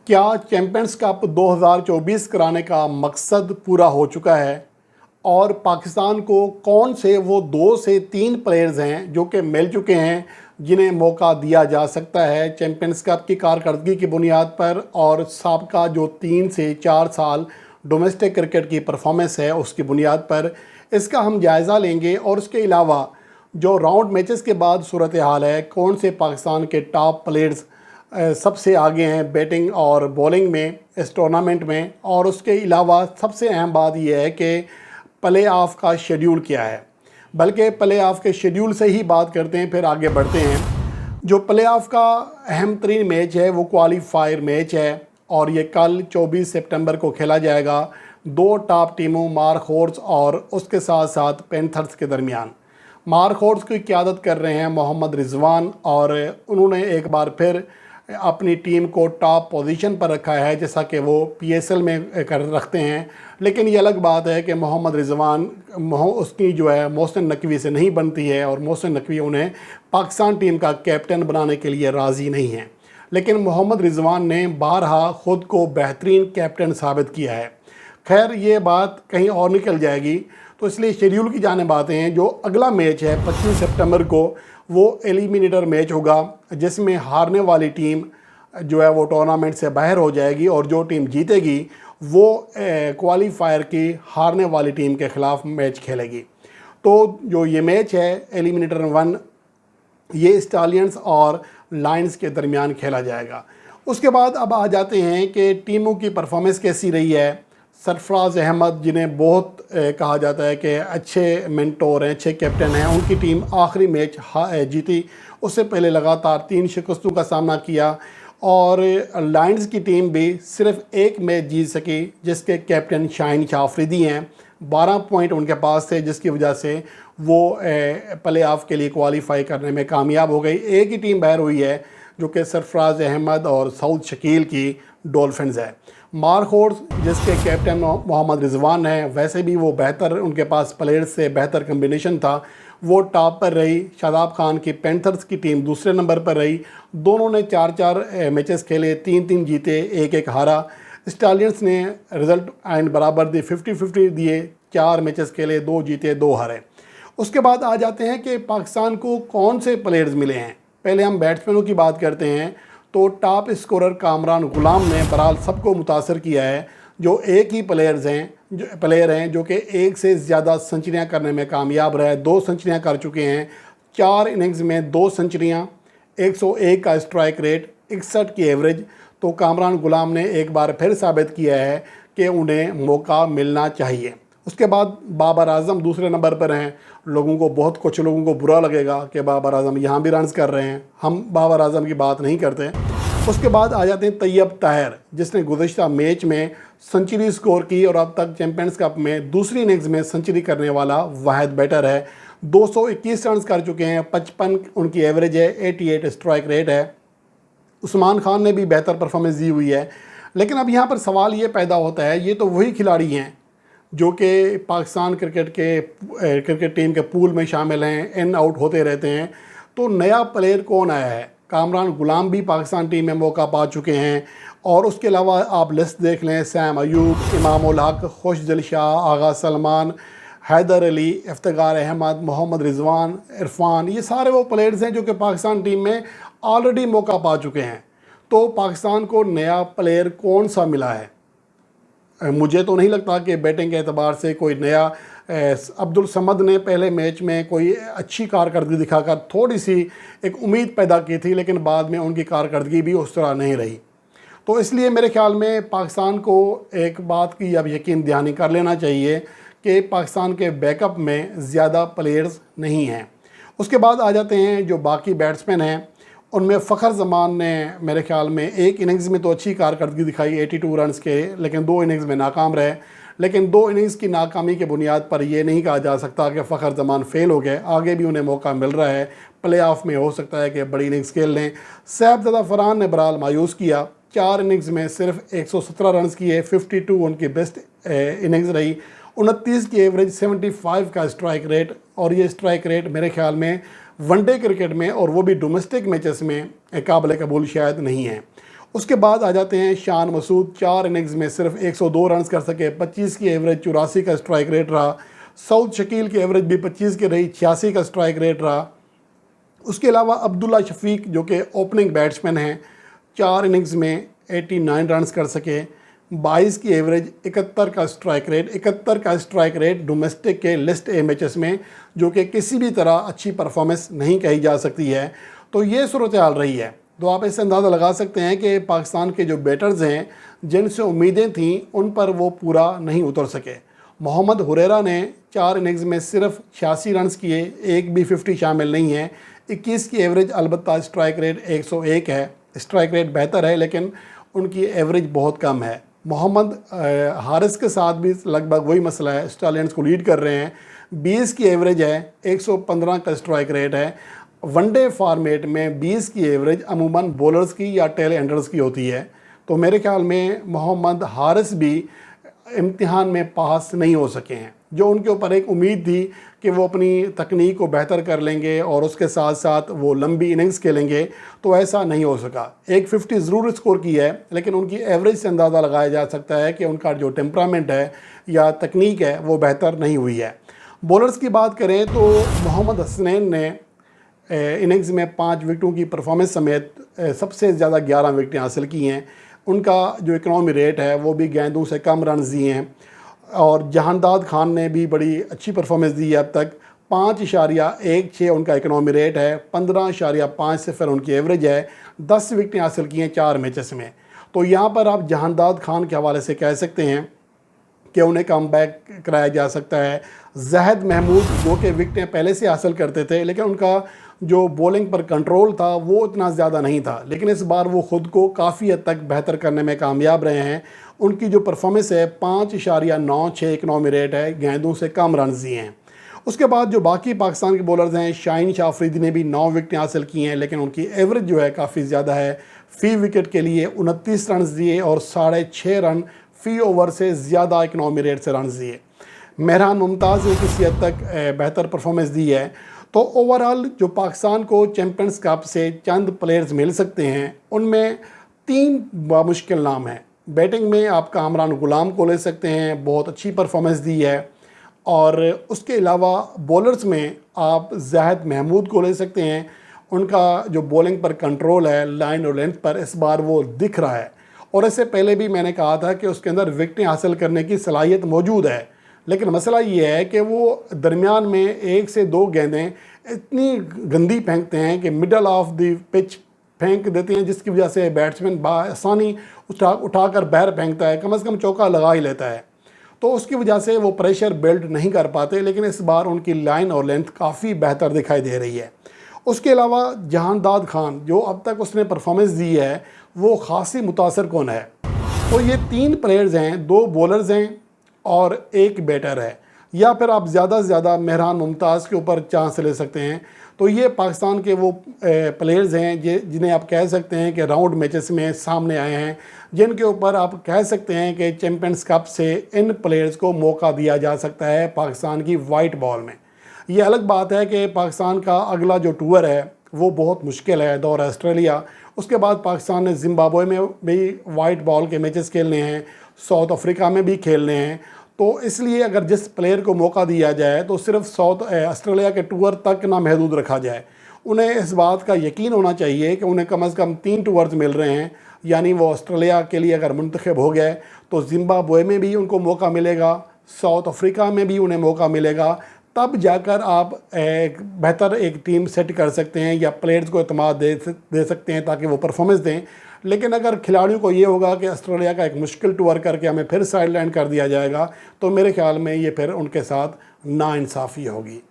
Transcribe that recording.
क्या champions cup 2024 कराने का मकसद पूरा हो चुका है और पाकिस्तान को कौन से वो 2 से 3 प्लेयर्स हैं जो कि मिल चुके हैं जिन्हें मौका दिया जा सकता है चैम्पियंस कप की कारकर्दगी की बुनियाद पर और साबका जो 3 से 4 साल डोमेस्टिक क्रिकेट की परफॉर्मेंस है उसकी बुनियाद पर इसका हम जायज़ा लेंगे। और उसके अलावा जो राउंड मैचेस के बाद सूरत हाल है, कौन से पाकिस्तान के टॉप प्लेयर्स सबसे आगे हैं बैटिंग और बॉलिंग में इस टूर्नामेंट में। और उसके अलावा सबसे अहम बात यह है कि प्ले ऑफ का शेड्यूल क्या है, बल्कि प्ले ऑफ के शेड्यूल से ही बात करते हैं फिर आगे बढ़ते हैं। जो प्ले ऑफ का अहम तरीन मैच है वो क्वालिफायर मैच है और ये कल 24 सितंबर को खेला जाएगा 2 टॉप टीमों मार्क हॉर्स और उसके साथ साथ पैंथर्स के दरमियान। मार्क हॉर्स की क़यादत कर रहे हैं मोहम्मद रिजवान और उन्होंने एक बार फिर अपनी टीम को टॉप पोजीशन पर रखा है जैसा कि वो PSL में कर रखते हैं। लेकिन ये अलग बात है कि मोहम्मद रिजवान उसकी जो है मोहसिन नकवी से नहीं बनती है और मोहसिन नकवी उन्हें पाकिस्तान टीम का कैप्टन बनाने के लिए राज़ी नहीं है। लेकिन मोहम्मद रिजवान ने बारहा ख़ुद को बेहतरीन कैप्टन साबित किया है। खैर ये बात कहीं और निकल जाएगी, तो इसलिए शेड्यूल की जाने बातें हैं। जो अगला मैच है 25 सितंबर को वो एलिमिनेटर मैच होगा जिसमें हारने वाली टीम जो है वो टूर्नामेंट से बाहर हो जाएगी और जो टीम जीतेगी वो क्वालिफायर की हारने वाली टीम के ख़िलाफ़ मैच खेलेगी। तो जो ये मैच है एलिमिनेटर 1 ये स्टालियंस और लायंस के दरमियान खेला जाएगा। उसके बाद अब आ जाते हैं कि टीमों की परफॉर्मेंस कैसी रही है। सरफराज अहमद जिन्हें बहुत कहा जाता है कि अच्छे मेंटोर हैं, अच्छे कैप्टन हैं, उनकी टीम आखिरी मैच जीती। उससे पहले लगातार 3 शिकस्तों का सामना किया और लायंस की टीम भी सिर्फ एक मैच जीत सकी जिसके कैप्टन शाहीन शाह अफरीदी हैं। 12 पॉइंट उनके पास थे जिसकी वजह से वो प्ले ऑफ के लिए क्वालिफाई करने में कामयाब हो गई। एक ही टीम बाहर हुई है जो कि सरफराज अहमद और सऊद शकील की डॉल्फिन्स है। मार्क हॉर्स जिसके कैप्टन मोहम्मद रिजवान हैं, वैसे भी वो बेहतर, उनके पास प्लेयर्स से बेहतर कम्बिनेशन था, वो टॉप पर रही। शादाब खान की पैंथर्स की टीम दूसरे नंबर पर रही। दोनों ने 4-4 मैचेस खेले, 3-3 जीते, 1-1 हारा। स्टालियंस ने रिज़ल्ट एंड बराबर दिए, 50-50 दिए, 4 मैचेस खेले, 2 जीते 2 हारे। उसके बाद आ जाते हैं कि पाकिस्तान को कौन से प्लेयर्स मिले हैं। पहले हम बैट्समैनों की बात करते हैं तो टॉप स्कोरर कामरान गुलाम ने बहरहाल सबको मुतासर किया है। जो एक ही प्लेयर हैं जो कि 1 से ज़्यादा सेंचुरियाँ करने में कामयाब रहे, 2 सेंचुरियाँ कर चुके हैं। 4 इनिंग्स में 2 सेंचुरियाँ, 101 का स्ट्राइक रेट, 61 की एवरेज। तो कामरान गुलाम ने एक बार फिर साबित किया है कि उन्हें मौका मिलना चाहिए। उसके बाद बाबर आजम दूसरे नंबर पर हैं। कुछ लोगों को बुरा लगेगा कि बाबर आजम यहाँ भी रन्स कर रहे हैं, हम बाबर आजम की बात नहीं करते। उसके बाद आ जाते हैं तैयब ताहिर जिसने गुज़िश्ता मैच में सेंचुरी स्कोर की और अब तक चैम्पियंस कप में दूसरी इनिंग्स में सेंचुरी करने वाला वाहिद बैटर है। 221 रन कर चुके हैं, 55 उनकी एवरेज है, 88 स्ट्राइक रेट है। उस्मान खान ने भी बेहतर परफॉर्मेंस दी हुई है। लेकिन अब यहाँ पर सवाल ये पैदा होता है, ये तो वही खिलाड़ी हैं जो कि पाकिस्तान क्रिकेट टीम के पूल में शामिल हैं, इन आउट होते रहते हैं। तो नया प्लेयर कौन आया है? कामरान गुलाम भी पाकिस्तान टीम में मौका पा चुके हैं और उसके अलावा आप लिस्ट देख लें, सैम अयूब, इमाम उल हक, खुशदिल शाह, आगा सलमान, हैदर अली, इफ्तिखार अहमद, मोहम्मद रिजवान, इरफान, ये सारे वो प्लेयर्स हैं जो कि पाकिस्तान टीम में ऑलरेडी मौका पा चुके हैं। तो पाकिस्तान को नया प्लेयर कौन सा मिला है? मुझे तो नहीं लगता कि बैटिंग के एतबार से कोई नया। अब्दुल समद ने पहले मैच में कोई अच्छी कारकर्दगी दिखाकर थोड़ी सी एक उम्मीद पैदा की थी, लेकिन बाद में उनकी कारकर्दगी भी उस तरह नहीं रही। तो इसलिए मेरे ख्याल में पाकिस्तान को एक बात की अब यकीन दहानी कर लेना चाहिए कि पाकिस्तान के बैकअप में ज़्यादा प्लेयर्स नहीं हैं। उसके बाद आ जाते हैं जो बाकी बैट्समैन हैं, उनमें फ़खर जमान ने मेरे ख्याल में एक इनिंग्स में तो अच्छी कारकर्दगी दिखाई 82 रन्स के, लेकिन 2 इनिंग्स में नाकाम रहे। लेकिन 2 इनिंग्स की नाकामी के बुनियाद पर यह नहीं कहा जा सकता कि फ़खर जमान फ़ेल हो गए, आगे भी उन्हें मौका मिल रहा है। प्ले ऑफ में हो सकता है कि बड़ी इनिंग्स खेल लें। साहिबजादा फरहान ने बहरहाल मायूस किया, 4 इनिंग्स में सिर्फ 117 रन्स किए, 52 उनकी बेस्ट इनिंग्स रही, 29 की एवरेज, 75 का स्ट्राइक रेट। और ये स्ट्राइक रेट मेरे ख्याल में वनडे क्रिकेट में और वो भी डोमेस्टिक मैचेस में काबिल कबूल शायद नहीं है। उसके बाद आ जाते हैं शान मसूद, 4 इनिंग्स में सिर्फ 102 रन कर सके, 25 की एवरेज, 84 का स्ट्राइक रेट रहा। सऊद शकील की एवरेज भी 25 की रही, 86 का स्ट्राइक रेट रहा। उसके अलावा अब्दुल्ला शफीक जो कि ओपनिंग बैट्समैन हैं, 4 इनिंग्स में 89 रन कर सके, 22 की एवरेज, 71 का स्ट्राइक रेट डोमेस्टिक के लिस्ट ए मैचेस में, जो कि किसी भी तरह अच्छी परफॉर्मेंस नहीं कही जा सकती है। तो ये सूरत हाल रही है। तो आप इससे अंदाज़ा लगा सकते हैं कि पाकिस्तान के जो बैटर्स हैं, जिनसे उम्मीदें थीं, उन पर वो पूरा नहीं उतर सके। मोहम्मद हुरैरा ने 4 इनिंग्स में सिर्फ 86 रन किए, एक भी 50 शामिल नहीं है। 21 की एवरेज, अलबत्ता स्ट्राइक रेट 101 है। स्ट्राइक रेट बेहतर है लेकिन उनकी एवरेज बहुत कम है। मोहम्मद हारिस के साथ भी लगभग वही मसला है, स्टालियंस को लीड कर रहे हैं। 20 की एवरेज है, 115 का स्ट्राइक रेट है। वनडे फॉर्मेट में 20 की एवरेज अमूमन बॉलर्स की या टेल एंडर्स की होती है। तो मेरे ख्याल में मोहम्मद हारिस भी इम्तिहान में पास नहीं हो सके हैं। जो उनके ऊपर एक उम्मीद थी कि वो अपनी तकनीक को बेहतर कर लेंगे और उसके साथ साथ वो लंबी इनिंग्स खेलेंगे, तो ऐसा नहीं हो सका। एक 50 ज़रूर स्कोर की है, लेकिन उनकी एवरेज से अंदाज़ा लगाया जा सकता है कि उनका जो टेम्परामेंट है या तकनीक है वो बेहतर नहीं हुई है। बॉलर्स की बात करें तो मोहम्मद हसनैन ने इनिंग्स में 5 विकेटों की परफॉर्मेंस समेत सबसे ज़्यादा 11 विकेटें हासिल की हैं। उनका जो इकनॉमी रेट है वो भी गेंदों से कम रन दिए हैं। और जहानदाद खान ने भी बड़ी अच्छी परफॉर्मेंस दी है अब तक, 5.16 उनका इकनॉमी रेट है, 15.5 सिफर उनकी एवरेज है, 10 विकेटें हासिल की हैं 4 मैचेस में। तो यहाँ पर आप जहानदाद खान के हवाले से कह सकते हैं कि उन्हें कम बैक कराया जा सकता है। जहद महमूद जो कि विकेटें पहले से हासिल करते थे, लेकिन उनका जो बॉलिंग पर कंट्रोल था वो इतना ज़्यादा नहीं था, लेकिन इस बार वो ख़ुद को काफ़ी हद तक बेहतर करने में कामयाब रहे हैं। उनकी जो परफॉर्मेंस है, 5.96 इकनॉमी रेट है, गेंदों से कम रन दिए हैं। उसके बाद जो बाकी पाकिस्तान के बॉलर्स हैं, शाहीन शाह अफरीदी ने भी 9 विकेटें हासिल की हैं, लेकिन उनकी एवरेज जो है काफ़ी ज़्यादा है। फ़ी विकेट के लिए 29 रन दिए और 6.5 रन फ़ी ओवर से ज़्यादा इकनॉमी रेट से रन दिए। मेहरान मुमताज़ ने किसी हद तक बेहतर परफॉर्मेंस दी है। तो ओवरऑल जो पाकिस्तान को चैम्पियंस कप से चंद प्लेयर्स मिल सकते हैं, उनमें 3 बामुश्किल नाम हैं। बैटिंग में आप कामरान गुलाम को ले सकते हैं, बहुत अच्छी परफॉर्मेंस दी है। और उसके अलावा बॉलर्स में आप जहद महमूद को ले सकते हैं। उनका जो बॉलिंग पर कंट्रोल है, लाइन और लेंथ पर, इस बार वो दिख रहा है। और इससे पहले भी मैंने कहा था कि उसके अंदर विकेटें हासिल करने की सलाहियत मौजूद है, लेकिन मसला ये है कि वो दरमियान में 1 से 2 गेंदें इतनी गंदी फेंकते हैं कि मिडल ऑफ द पिच फेंक देते हैं, जिसकी वजह से बैट्समैन आसानी उठाकर बाहर फेंकता है, कम से कम चौका लगा ही लेता है। तो उसकी वजह से वो प्रेशर बिल्ड नहीं कर पाते, लेकिन इस बार उनकी लाइन और लेंथ काफ़ी बेहतर दिखाई दे रही है। उसके अलावा जहानदाद खान, जो अब तक उसने परफॉर्मेंस दी है, वो खासी मुतासर कौन है। तो ये 3 प्लेयर्स हैं, 2 बॉलर्स हैं और 1 बैटर है, या फिर आप ज़्यादा से ज़्यादा मेहरान मुमताज़ के ऊपर चांस ले सकते हैं। तो ये पाकिस्तान के वो प्लेयर्स हैं जिन्हें आप कह सकते हैं कि राउंड मैचेस में सामने आए हैं, जिनके ऊपर आप कह सकते हैं कि चैम्पियंस कप से इन प्लेयर्स को मौका दिया जा सकता है पाकिस्तान की वाइट बॉल में। ये अलग बात है कि पाकिस्तान का अगला जो टूर है वो बहुत मुश्किल है, दौर ऑस्ट्रेलिया। उसके बाद पाकिस्तान ने जिम्बाब्वे में भी वाइट बॉल के मैचेस खेलने हैं, साउथ अफ्रीका में भी खेलने हैं। तो इसलिए अगर जिस प्लेयर को मौका दिया जाए तो सिर्फ साउथ ऑस्ट्रेलिया के टूर तक ना महदूद रखा जाए। उन्हें इस बात का यकीन होना चाहिए कि उन्हें कम से कम 3 टूर्स मिल रहे हैं, यानी वो ऑस्ट्रेलिया के लिए अगर मुंतखब हो गए तो जिम्बाब्वे में भी उनको मौका मिलेगा, साउथ अफ्रीका में भी उन्हें मौका मिलेगा। तब जाकर आप बेहतर एक टीम सेट कर सकते हैं या प्लेयर्स को एतमाद दे सकते हैं ताकि वो परफॉर्मेंस दें। लेकिन अगर खिलाड़ियों को ये होगा कि ऑस्ट्रेलिया का एक मुश्किल टूर करके हमें फिर साइड लाइन कर दिया जाएगा, तो मेरे ख्याल में ये फिर उनके साथ नाइंसाफ़ी होगी।